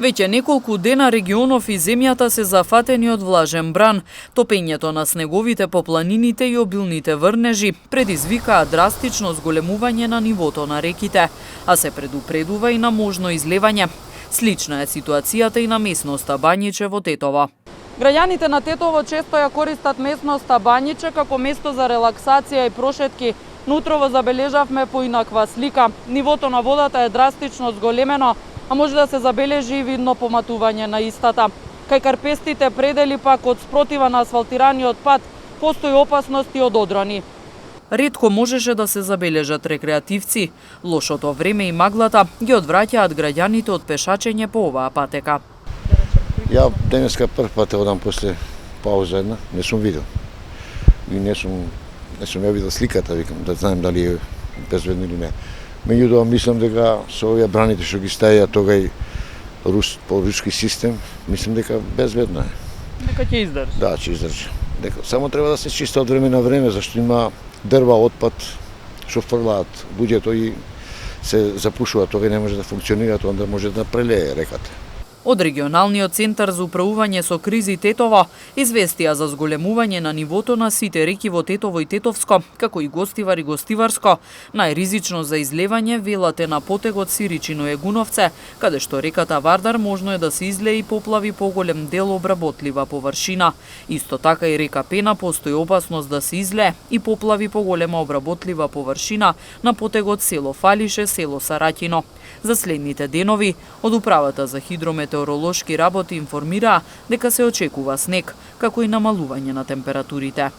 Веќе неколку дена регионов и земјата се зафатени од влажен бран. Топењето на снеговите по планините и обилните врнежи предизвикаа драстично зголемување на нивото на реките, а се предупредува и на можно излевање. Слична е ситуацијата и на местноста Бањиче во Тетово. Граѓаните на Тетово често ја користат местноста Бањиче како место за релаксација и прошетки, но утрово забележавме поинаква слика. Нивото на водата е драстично зголемено, а може да се забележи и видно поматување на истата. Кај карпестите предели пак од спротива на асфалтираниот пат постои опасности од одрони. Ретко можеше да се забележат рекреативци. Лошото време и маглата ги одвраќаат граѓаните од пешачење по оваа патека. Ја денеска прв пат одам после пауза една, не сум видел. И не сум ја видел сликата, викам да знаем дали е безбедно или не. Меѓутоа мислам дека со овие браните што ги ставија тогај по руски систем, мислам дека безбедно е. Дека ќе издржи. Да, ќе издржи. Дека само треба да се чиста од време на време, зашто има дрва, отпад што фрлаат луѓето и се запушува, тоа не може да функционира, тоа да може да прелее реката. Од регионалниот центар за управување со кризи Тетово известија за зголемување на нивото на сите реки во Тетово и Тетовско, како и Гостивар и Гостиварско. Најризично за излевање велат е на потегот Сиричино Егуновце, каде што реката Вардар можно е да се излее и поплави поголем дел обработлива површина. Исто така и река Пена постои опасност да се излее и поплави поголема обработлива површина на потегот село Фалише, село Сараќино. За следните денови, од Управата за хидрометеоролошки работи информираа дека се очекува снег, како и намалување на температурите.